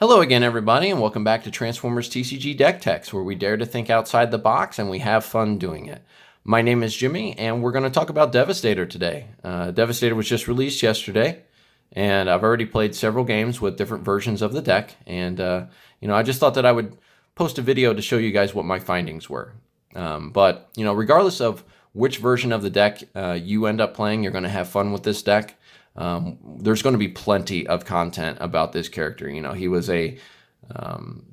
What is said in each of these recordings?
Hello again, everybody, and welcome back to Transformers TCG Deck Techs, where we dare to think outside the box and we have fun doing it. My name is Jimmy, and we're going to talk about Devastator today. Devastator was just released yesterday, and I've already played several games with different versions of the deck, and I just thought that I would post a video to show you guys what my findings were. But regardless of which version of the deck you end up playing, you're going to have fun with this deck. There's going to be plenty of content about this character. He was a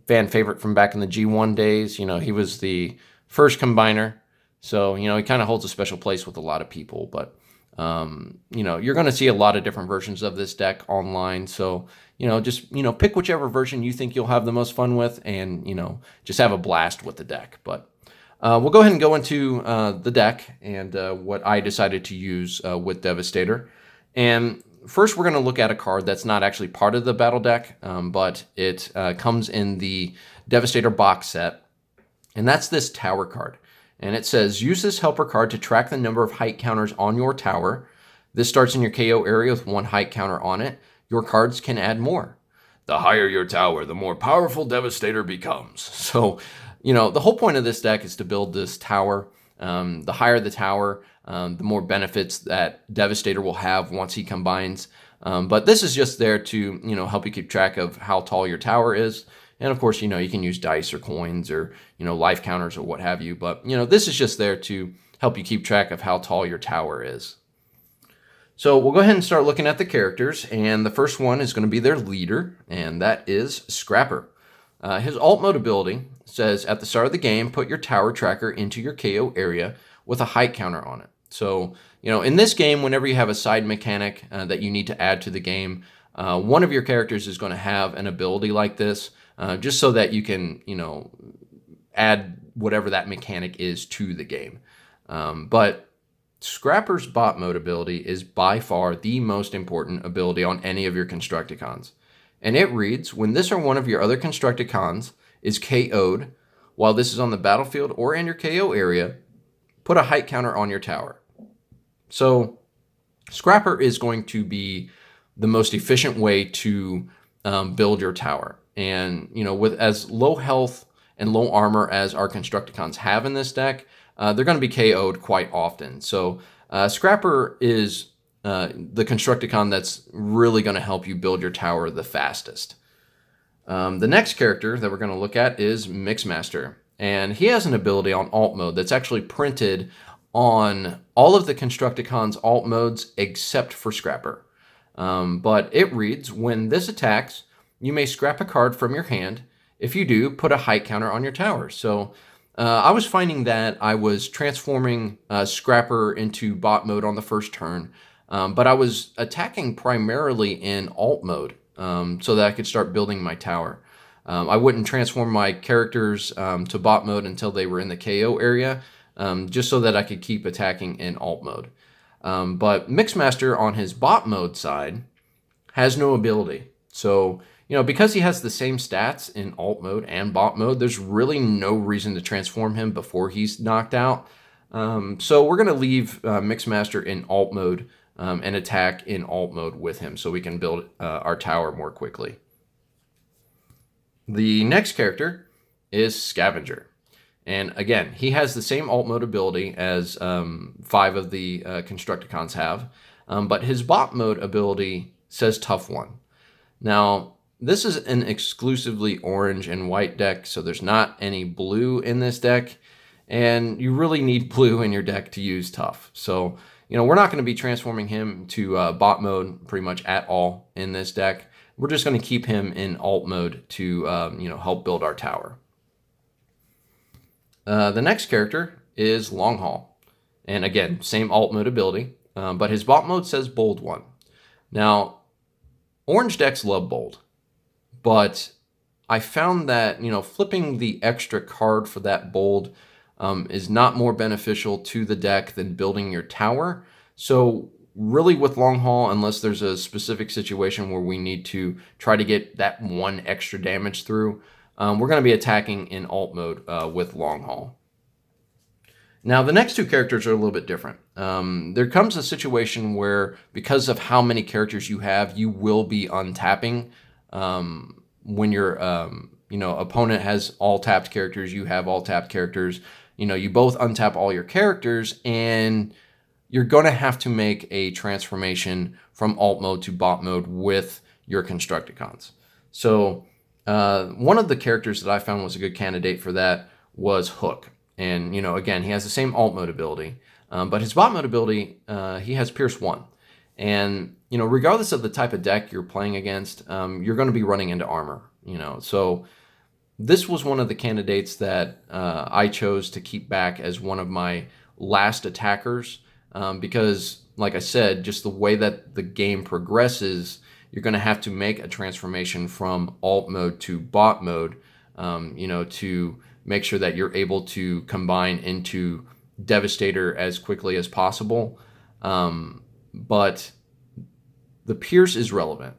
fan favorite from back in the G1 days. He was the first combiner. So, he kind of holds a special place with a lot of people. But, you're going to see a lot of different versions of this deck online. So, just, pick whichever version you think you'll have the most fun with and, just have a blast with the deck. But we'll go ahead and go into the deck and what I decided to use with Devastator. And first, we're going to look at a card that's not actually part of the battle deck, but it comes in the Devastator box set. And that's this tower card. And it says, use this helper card to track the number of height counters on your tower. This starts in your KO area with one height counter on it. Your cards can add more. The higher your tower, the more powerful Devastator becomes. So, the whole point of this deck is to build this tower. The higher the tower, the more benefits that Devastator will have once he combines. But this is just there to, help you keep track of how tall your tower is. And of course, you can use dice or coins or, life counters or what have you. But, this is just there to help you keep track of how tall your tower is. So we'll go ahead and start looking at the characters. And the first one is going to be their leader, and that is Scrapper. His alt mode ability says, at the start of the game, put your tower tracker into your KO area with a height counter on it. So, in this game, whenever you have a side mechanic that you need to add to the game, one of your characters is going to have an ability like this, just so that you can, add whatever that mechanic is to the game. But Scrapper's bot mode ability is by far the most important ability on any of your Constructicons. And it reads, when this or one of your other Constructicons is KO'd, while this is on the battlefield or in your KO area, put a height counter on your tower. So Scrapper is going to be the most efficient way to build your tower. And, with as low health and low armor as our Constructicons have in this deck, they're going to be KO'd quite often. So Scrapper is the Constructicon that's really going to help you build your tower the fastest. The next character that we're going to look at is Mixmaster. And he has an ability on alt mode that's actually printed on all of the Constructicon's alt modes except for Scrapper. But it reads, when this attacks, you may scrap a card from your hand. If you do, put a height counter on your tower. So I was finding that I was transforming Scrapper into bot mode on the first turn, but I was attacking primarily in alt mode so that I could start building my tower. I wouldn't transform my characters to bot mode until they were in the KO area, just so that I could keep attacking in alt mode. But Mixmaster on his bot mode side has no ability. So, because he has the same stats in alt mode and bot mode, there's really no reason to transform him before he's knocked out. So we're going to leave Mixmaster in alt mode and attack in alt mode with him so we can build our tower more quickly. The next character is Scavenger. And again, he has the same alt mode ability as 5 of the Constructicons have, but his bot mode ability says Tough One. Now, this is an exclusively orange and white deck, so there's not any blue in this deck, and you really need blue in your deck to use Tough. So, we're not going to be transforming him to bot mode pretty much at all in this deck. We're just going to keep him in alt mode to, help build our tower. The next character is Long Haul. And again, same alt mode ability, but his bot mode says Bold One. Now, orange decks love bold, but I found that, flipping the extra card for that bold is not more beneficial to the deck than building your tower. So really with Long Haul, unless there's a specific situation where we need to try to get that one extra damage through, we're going to be attacking in alt mode with Long Haul. Now, the next two characters are a little bit different. There comes a situation where, because of how many characters you have, you will be untapping when your opponent has all tapped characters, you have all tapped characters. You both untap all your characters, and you're going to have to make a transformation from alt mode to bot mode with your Constructicons. So one of the characters that I found was a good candidate for that was Hook. And, again, he has the same alt mode ability, but his bot mode ability, he has Pierce 1. And, regardless of the type of deck you're playing against, you're going to be running into armor, So this was one of the candidates that I chose to keep back as one of my last attackers because, like I said, just the way that the game progresses, you're going to have to make a transformation from alt mode to bot mode, to make sure that you're able to combine into Devastator as quickly as possible. But the Pierce is relevant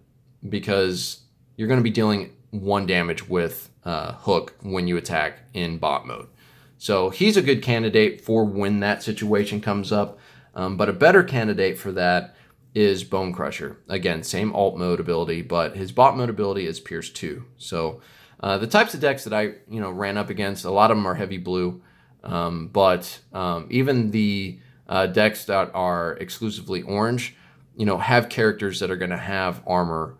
because you're going to be dealing 1 damage with Hook when you attack in bot mode. So he's a good candidate for when that situation comes up. But a better candidate for that is Bone Crusher. Again, same alt mode ability, but his bot mode ability is Pierce 2. So the types of decks that I ran up against, a lot of them are heavy blue. But even the decks that are exclusively orange, have characters that are going to have armor.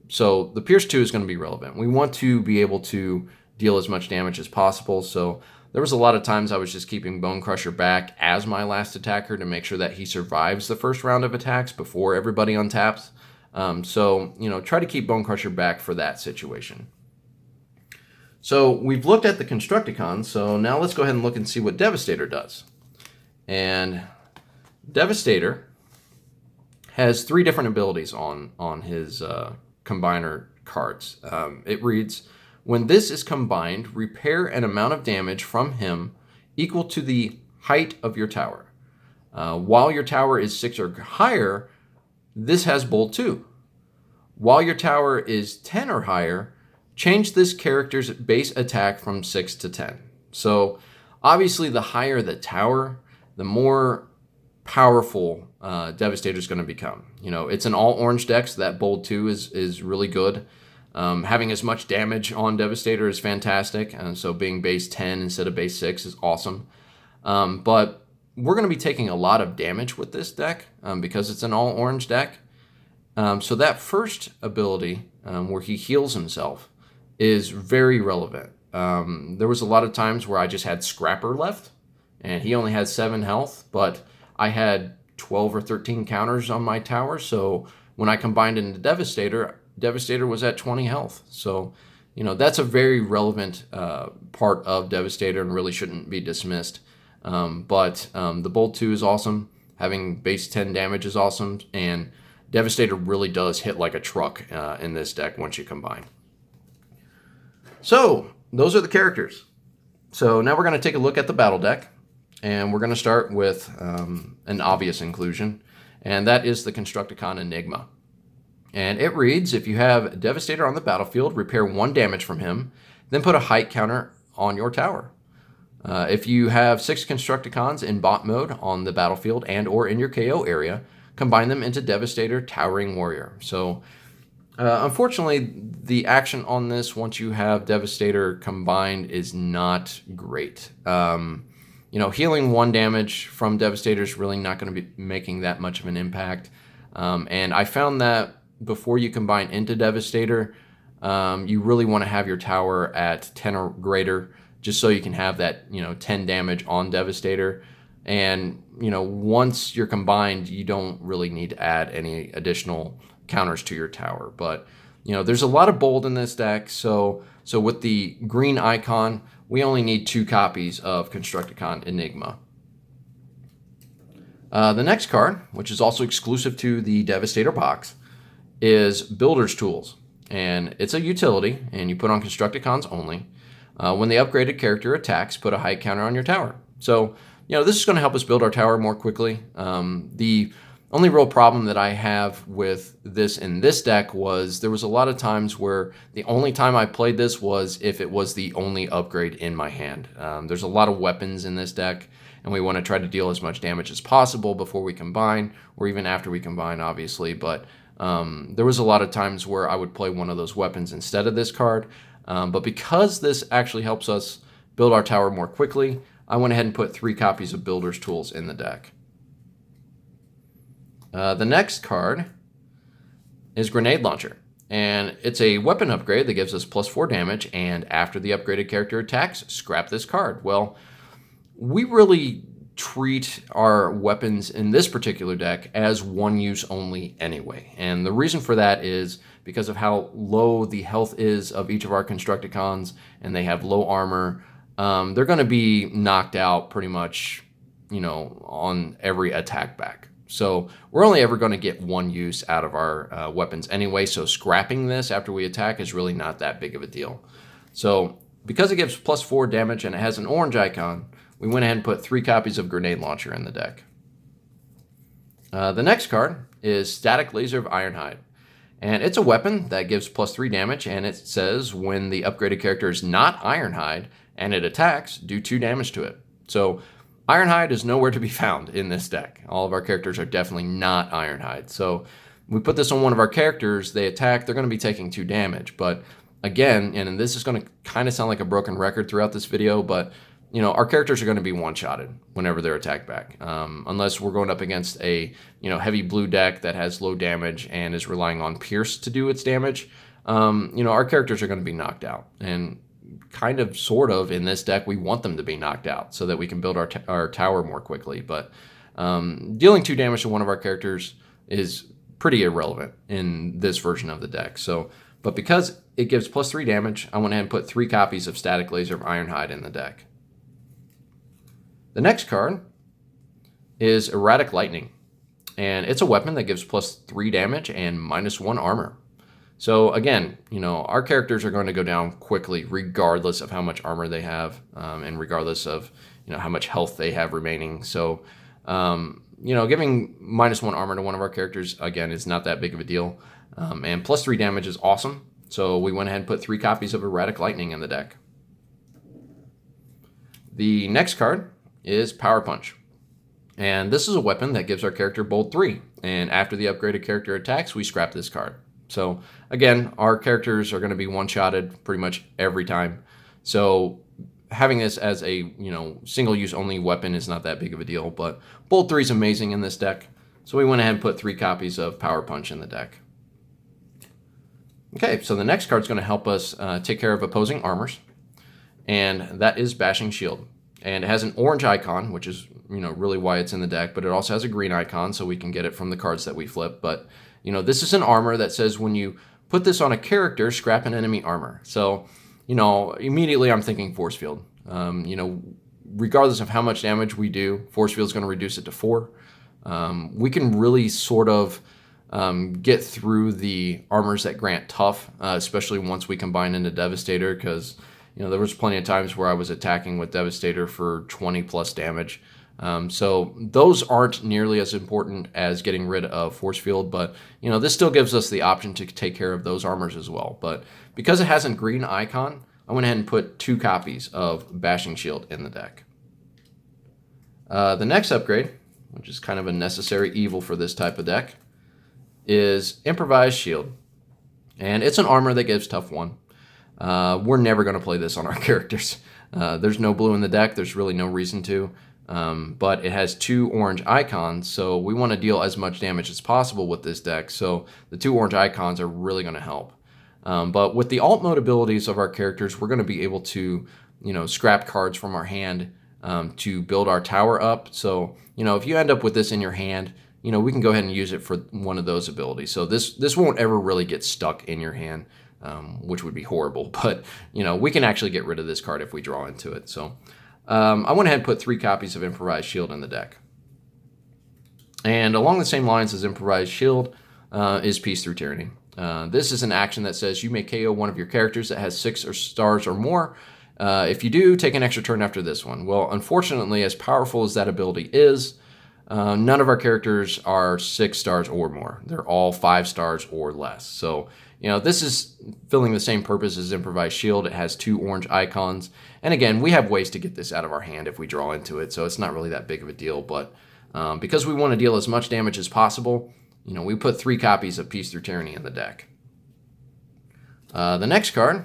So the Pierce 2 is going to be relevant. We want to be able to deal as much damage as possible. So there was a lot of times I was just keeping Bone Crusher back as my last attacker to make sure that he survives the first round of attacks before everybody untaps. So try to keep Bone Crusher back for that situation. So we've looked at the Constructicons, so now let's go ahead and look and see what Devastator does. And Devastator has 3 different abilities on his combiner cards. It reads, when this is combined, repair an amount of damage from him equal to the height of your tower. While your tower is 6 or higher, this has Bolt 2. While your tower is 10 or higher, change this character's base attack from 6 to 10. So obviously the higher the tower, the more powerful Devastator is going to become. It's an all orange deck, so that Bold 2 is really good. Having as much damage on Devastator is fantastic, and so being base 10 instead of base 6 is awesome. But we're going to be taking a lot of damage with this deck because it's an all orange deck. So that first ability where he heals himself is very relevant. There was a lot of times where I just had Scrapper left, and he only had 7 health, but I had 12 or 13 counters on my tower, so when I combined into Devastator, Devastator was at 20 health. So, that's a very relevant part of Devastator and really shouldn't be dismissed. But the Bolt 2 is awesome. Having base 10 damage is awesome, and Devastator really does hit like a truck in this deck once you combine. So, those are the characters. So now we're going to take a look at the battle deck, and we're going to start with an obvious inclusion, and that is the Constructicon Enigma. And it reads, if you have Devastator on the battlefield, repair 1 damage from him, then put a height counter on your tower. If you have 6 Constructicons in bot mode on the battlefield and or in your KO area, combine them into Devastator Towering Warrior. So unfortunately, the action on this, once you have Devastator combined, is not great. Healing 1 damage from Devastator is really not going to be making that much of an impact. And I found that before you combine into Devastator, you really want to have your tower at 10 or greater, just so you can have that 10 damage on Devastator. And once you're combined, you don't really need to add any additional counters to your tower. But there's a lot of bold in this deck, so with the green icon, we only need 2 copies of Constructicon Enigma. The next card, which is also exclusive to the Devastator box, is Builder's Tools, and it's a utility, and you put on Constructicons only. When the upgraded character attacks, put a height counter on your tower. So this is going to help us build our tower more quickly. The only real problem that I have with this in this deck was there was a lot of times where the only time I played this was if it was the only upgrade in my hand. There's a lot of weapons in this deck, and we want to try to deal as much damage as possible before we combine, or even after we combine, obviously. But There was a lot of times where I would play one of those weapons instead of this card, but because this actually helps us build our tower more quickly, I went ahead and put 3 copies of Builder's Tools in the deck. The next card is Grenade Launcher, and it's a weapon upgrade that gives us +4 damage, and after the upgraded character attacks, scrap this card. Well, we really treat our weapons in this particular deck as one use only anyway, and the reason for that is because of how low the health is of each of our Constructicons, and they have low armor. They're going to be knocked out pretty much, on every attack back. So we're only ever going to get one use out of our weapons anyway, so scrapping this after we attack is really not that big of a deal. So because it gives +4 damage and it has an orange icon, we went ahead and put 3 copies of Grenade Launcher in the deck. The next card is Static Laser of Ironhide. And it's a weapon that gives +3 damage, and it says when the upgraded character is not Ironhide and it attacks, do 2 damage to it. So Ironhide is nowhere to be found in this deck. All of our characters are definitely not Ironhide. So we put this on one of our characters, they attack, they're going to be taking 2 damage. But again, and this is going to kind of sound like a broken record throughout this video, but our characters are going to be one-shotted whenever they're attacked back, unless we're going up against a heavy blue deck that has low damage and is relying on Pierce to do its damage. Our characters are going to be knocked out, and kind of, sort of, in this deck, we want them to be knocked out so that we can build our tower more quickly. But dealing 2 damage to one of our characters is pretty irrelevant in this version of the deck. But because it gives +3 damage, I went ahead and put 3 copies of Static Laser of Ironhide in the deck. The next card is Erratic Lightning, and it's a weapon that gives +3 damage and -1 armor. So again, our characters are going to go down quickly regardless of how much armor they have, and regardless of how much health they have remaining. So giving -1 armor to one of our characters, again, is not that big of a deal, and +3 damage is awesome. So we went ahead and put 3 copies of Erratic Lightning in the deck. The next card is Power Punch, and this is a weapon that gives our character Bold 3, and after the upgraded character attacks, we scrap this card. So again, our characters are going to be one-shotted pretty much every time, so having this as a single use only weapon is not that big of a deal. But Bold 3 is amazing in this deck, so we went ahead and put 3 copies of Power Punch in the deck. Okay, so the next card is going to help us take care of opposing armors, and that is Bashing Shield. And it has an orange icon, which is really why it's in the deck, but it also has a green icon, so we can get it from the cards that we flip. But this is an armor that says when you put this on a character, scrap an enemy armor. So immediately I'm thinking Force Field. Regardless of how much damage we do, Force Field is going to reduce it to 4. We can really sort of get through the armors that grant tough, especially once we combine into Devastator, because there was plenty of times where I was attacking with Devastator for 20 plus damage. So those aren't nearly as important as getting rid of Force Field, but this still gives us the option to take care of those armors as well. But because it has a green icon, I went ahead and put 2 copies of Bashing Shield in the deck. The next upgrade, which is kind of a necessary evil for this type of deck, is Improvised Shield. And it's an armor that gives tough 1. We're never going to play this on our characters. There's no blue in the deck. There's really no reason to. But it has 2 orange icons, so we want to deal as much damage as possible with this deck. So the 2 orange icons are really going to help. But with the alt mode abilities of our characters, we're going to be able to, scrap cards from our hand to build our tower up. So, if you end up with this in your hand, we can go ahead and use it for one of those abilities. So this won't ever really get stuck in your hand, which would be horrible. But, we can actually get rid of this card if we draw into it. So I went ahead and put 3 copies of Improvised Shield in the deck. And along the same lines as Improvised Shield is Peace Through Tyranny. This is an action that says you may KO one of your characters that has 6 stars or more. If you do, take an extra turn after this one. Well, unfortunately, as powerful as that ability is, none of our characters are 6 stars or more. They're all 5 stars or less. So, this is filling the same purpose as Improvised Shield. It has 2 orange icons. And again, we have ways to get this out of our hand if we draw into it, so it's not really that big of a deal. But because we want to deal as much damage as possible, we put 3 copies of Peace Through Tyranny in the deck. The next card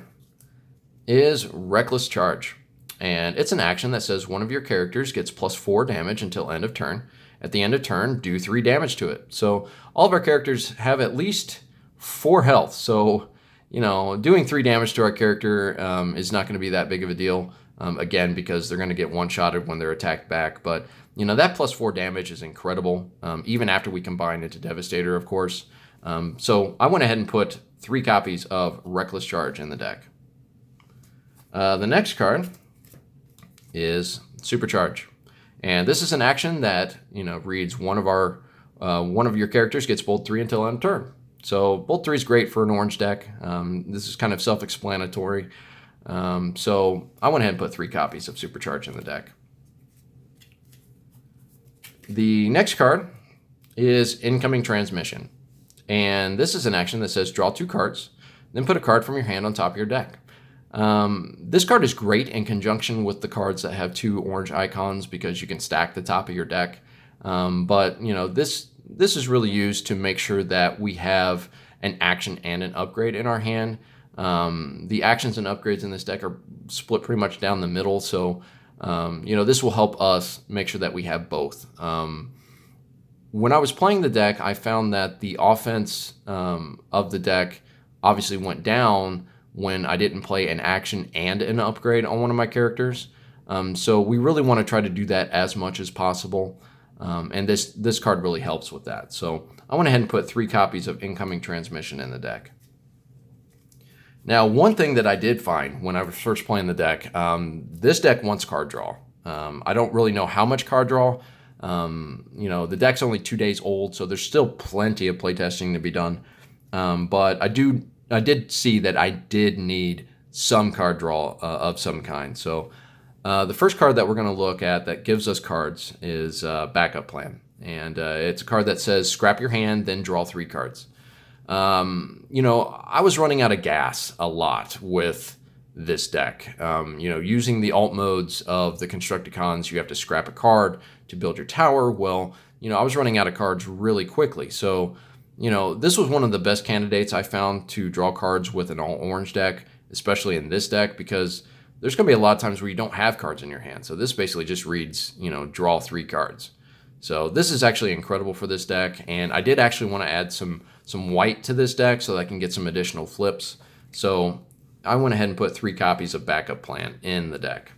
is Reckless Charge. And it's an action that says one of your characters gets +4 damage until end of turn. At the end of turn, do 3 damage to it. So all of our characters have at least 4 health. So, doing 3 damage to our character is not going to be that big of a deal. Again, because they're going to get one-shotted when they're attacked back. But, that +4 damage is incredible, even after we combine into Devastator, of course. So I went ahead and put 3 copies of Reckless Charge in the deck. The next card is Supercharge. And this is an action that, reads one of your characters gets bolt 3 until end of turn. So bolt 3 is great for an orange deck. This is kind of self-explanatory. So I went ahead and put 3 copies of Supercharge in the deck. The next card is Incoming Transmission. And this is an action that says draw 2 cards, then put a card from your hand on top of your deck. This card is great in conjunction with the cards that have 2 orange icons because you can stack the top of your deck. But this is really used to make sure that we have an action and an upgrade in our hand. The actions and upgrades in this deck are split pretty much down the middle, so this will help us make sure that we have both. When I was playing the deck, I found that the offense of the deck obviously went down when I didn't play an action and an upgrade on one of my characters. So we really want to try to do that as much as possible. And this card really helps with that. So I went ahead and put 3 copies of Incoming Transmission in the deck. Now, one thing that I did find when I was first playing the deck, this deck wants card draw. I don't really know how much card draw. The deck's only 2 days old, so there's still plenty of playtesting to be done. But I did see that I did need some card draw of some kind. So the first card that we're going to look at that gives us cards is Backup Plan. And it's a card that says scrap your hand, then draw 3 cards. I was running out of gas a lot with this deck. Using the alt modes of the Constructicons, you have to scrap a card to build your tower. Well, I was running out of cards really quickly. So, this was one of the best candidates I found to draw cards with an all-orange deck, especially in this deck, because there's going to be a lot of times where you don't have cards in your hand. So this basically just reads, draw 3 cards. So this is actually incredible for this deck, and I did actually want to add some white to this deck so that I can get some additional flips. So I went ahead and put 3 copies of Backup Plan in the deck.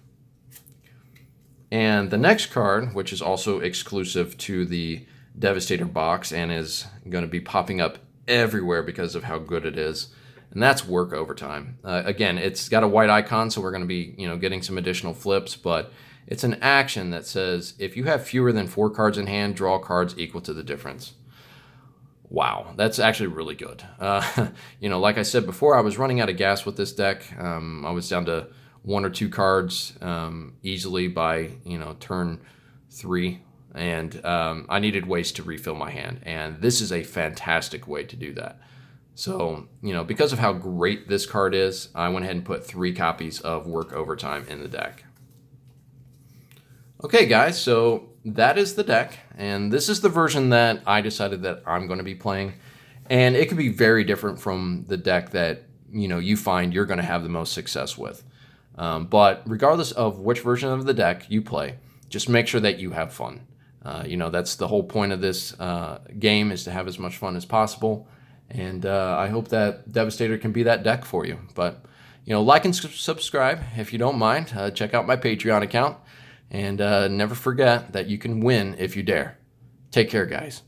And the next card, which is also exclusive to the Devastator box and is going to be popping up everywhere because of how good it is, and that's Work Overtime. Again, it's got a white icon, so we're going to be getting some additional flips, but it's an action that says if you have fewer than 4 cards in hand, draw cards equal to the difference. Wow, that's actually really good. Like I said before, I was running out of gas with this deck. I was down to 1 or 2 cards easily by turn 3, and I needed ways to refill my hand, and this is a fantastic way to do that. So, because of how great this card is, I went ahead and put 3 copies of Work Overtime in the deck. Okay, guys, so that is the deck, and this is the version that I decided that I'm going to be playing, and it could be very different from the deck that, you find you're going to have the most success with. But regardless of which version of the deck you play, just make sure that you have fun. That's the whole point of this game, is to have as much fun as possible. And I hope that Devastator can be that deck for you. But, like and subscribe if you don't mind. Check out my Patreon account. And never forget that you can win if you dare. Take care, guys.